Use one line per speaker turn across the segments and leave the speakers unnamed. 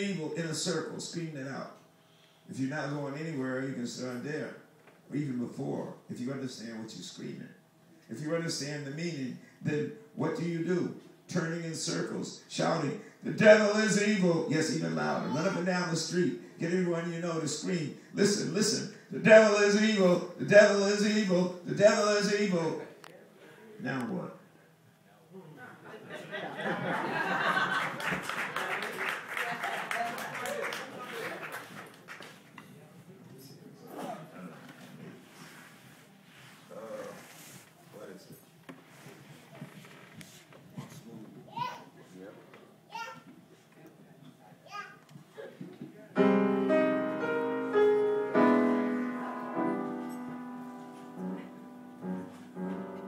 evil in a circle, scream it out. If you're not going anywhere, you can start there, or even before, if you understand what you're screaming. If you understand the meaning, then what do? Turning in circles, shouting, "The devil is evil." Yes, even louder. Run up and down the street. Get everyone you know to scream. Listen, listen. "The devil is evil. The devil is evil. The devil is evil." Now what?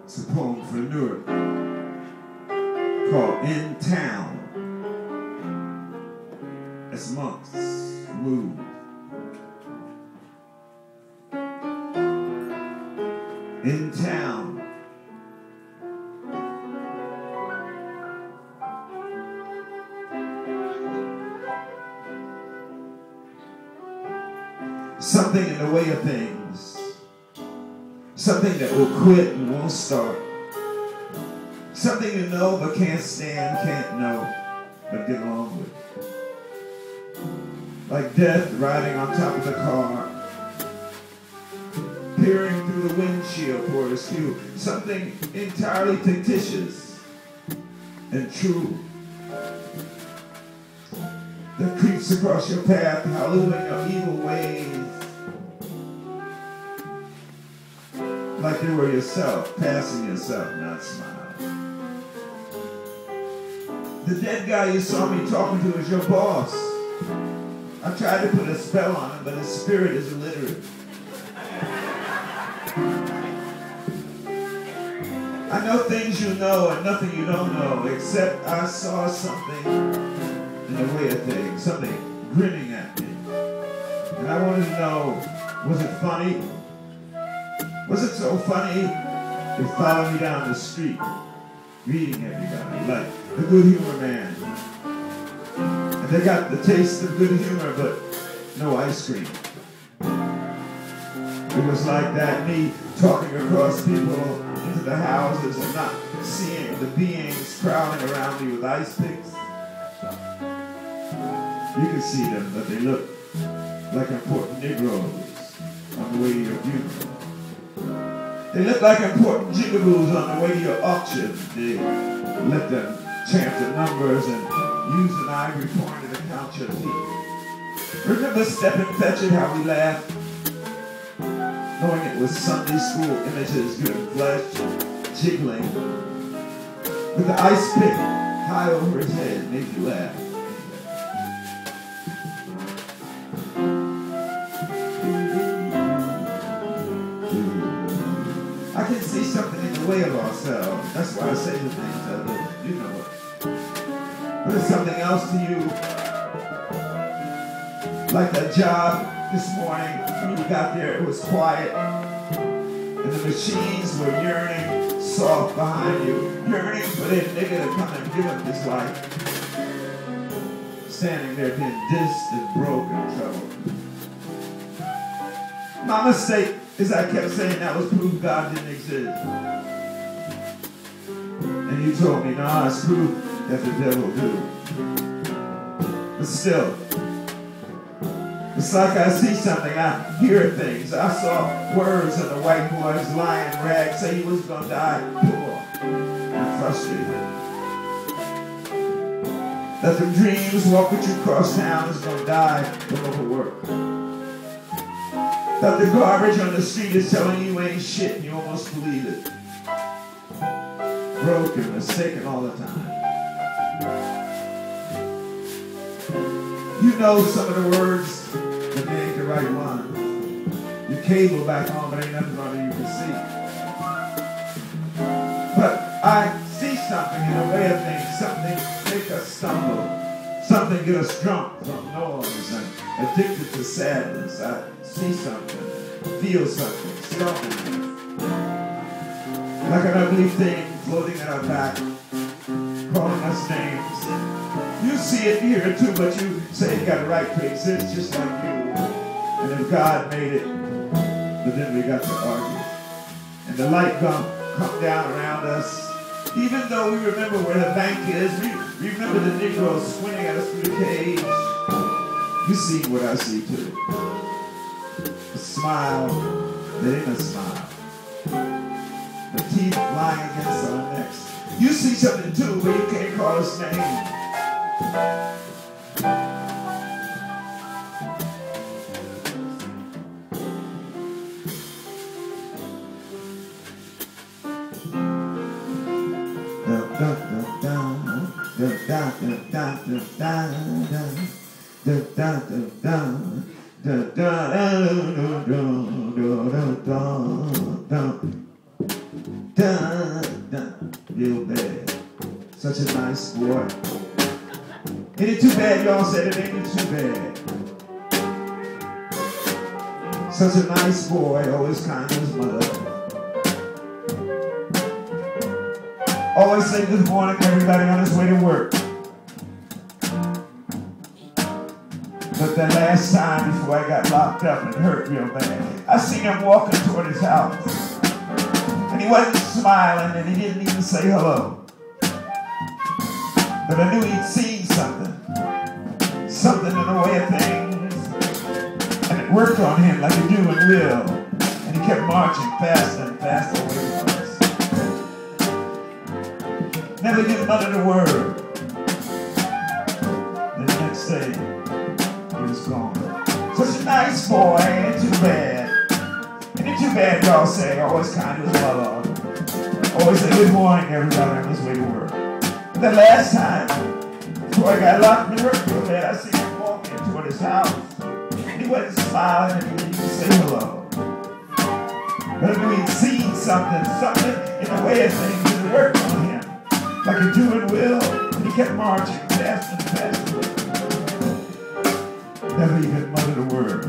It's a poem for Nuyorican called "In Town." It's monks move. In town. Something in the way of things. Something that will quit and won't start. Something you know but can't stand, can't know, but get along with. Like death riding on top of the car, peering through the windshield for its view. Something entirely fictitious and true that creeps across your path, hallowing your evil ways. Like you were yourself, passing yourself, not smiling. The dead guy you saw me talking to is your boss. I tried to put a spell on him, but his spirit is illiterate. I know things you know and nothing you don't know, except I saw something in the way of things, something grinning at me. And I wanted to know, was it funny? Was it so funny it followed me down the street, greeting everybody like the good humor man? And they got the taste of good humor, but no ice cream. It was like that, me talking across people into the houses and not seeing the beings crowding around me with ice picks. You can see them, but they look like important Negroes on the way to your funeral. They look like important jigaboos on the way to your auction. They let them chant the numbers and use an ivory pointer to count your teeth. Remember Step and Fetch It, how we laughed? Knowing it was Sunday school images, good flesh, jiggling. With the ice pick high over his head, made you laugh. I can see something in the way of ourselves. That's why I say the things I do. You know it. But it's something else to you. Like that job this morning, when you got there, it was quiet. And the machines were yearning soft behind you. Yearning for that nigga to come and give up his life. Standing there being dissed and broke and troubled. My mistake is I kept saying that was proof God didn't exist. And you told me, nah, it's proof that the devil do. But still, it's like I see something, I hear things. I saw words in the white boy's lying rag say he was gonna die poor and frustrated. That the dreams walk with you across town is gonna die from overwork. That the garbage on the street is telling you ain't shit and you almost believe it. Broken, mistaken all the time. You know some of the words, but they ain't the right ones. Your cable back home, but ain't nothing on it you can see. But I see something in the way of things, something make us stumble. Something get us drunk from noise and addicted to sadness. I see something, feel something, smell something. Like an ugly thing floating in our back, calling us names. You see it, hear it too, but you say you got the right place. It's just like you. And if God made it, but then we got to argue. And the light come down around us. Even though we remember where the bank is, we remember the Negroes squinting at us through the cage. You see what I see too. A smile that ain't a smile. The teeth lying against our necks. You see something too, but you can't call us names. Real bad. Such a nice boy. Ain't it too bad y'all said it? Ain't it too bad? Such a nice boy, always kind to his mother. Always say good morning to everybody on his way to work. But that last time before I got locked up and hurt real bad, I seen him walking toward his house. And he wasn't smiling and he didn't even say hello. But I knew he'd seen something. Something in the way of things. And it worked on him like it do and will. And he kept marching faster and faster away from us. Never did mutter a word. The next day, he was gone. Such a nice boy, ain't it too bad? Ain't it too bad, y'all say, always kind to his mother. Always say good morning to everybody on his way to work. But the last time, before I got locked in the work real bad, I seen him walking toward his house. He wasn't smiling and he didn't even say hello. But I knew he'd seen something in the way of things that worked on him. Like a do and will, and he kept marching faster and faster. Never even muttered a word.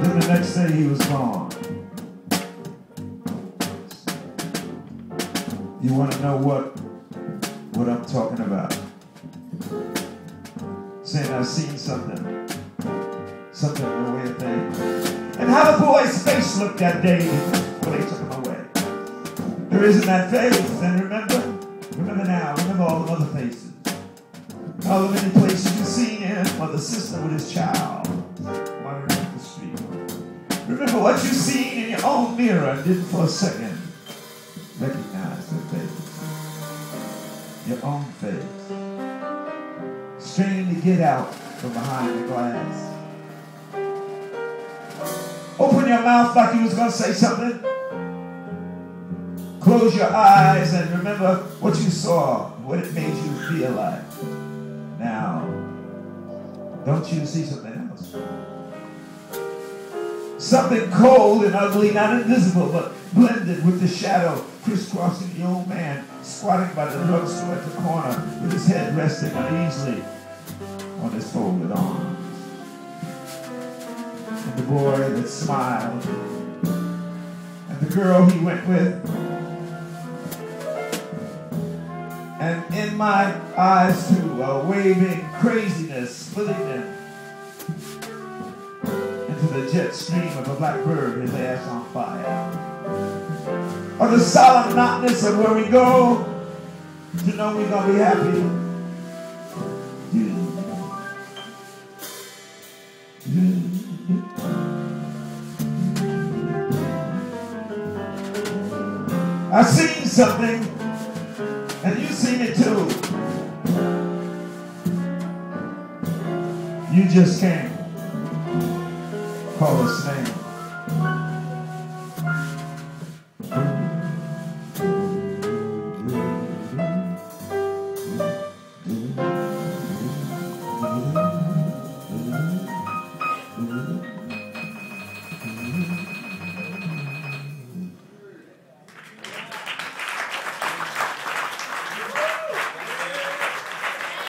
Then the next day he was gone. You want to know what I'm talking about? Saying I've seen something in the way of things. And how the boy's face looked that day before they took him away. There isn't that face, and remember all the other faces. All the many places you've seen him, or the sister with his child wandering up the street. Remember what you've seen in your own mirror and didn't for a second recognize the face. Your own face. Straining to get out from behind the glass. Open your mouth like you was going to say something. Close your eyes and remember what you saw, what it made you feel like. Now, don't you see something else? Something cold and ugly, not invisible, but blended with the shadow, crisscrossing the old man, squatting by the drugstore at the corner, with his head resting uneasily on his folded arms. And the boy that smiled, and the girl he went with, and in my eyes too, a waving craziness splitting them into the jet stream of a black bird, his ass on fire. Or the solemn notness of where we go to know we're going to be happy. I've seen something, and you've seen it too. You just can't call us names.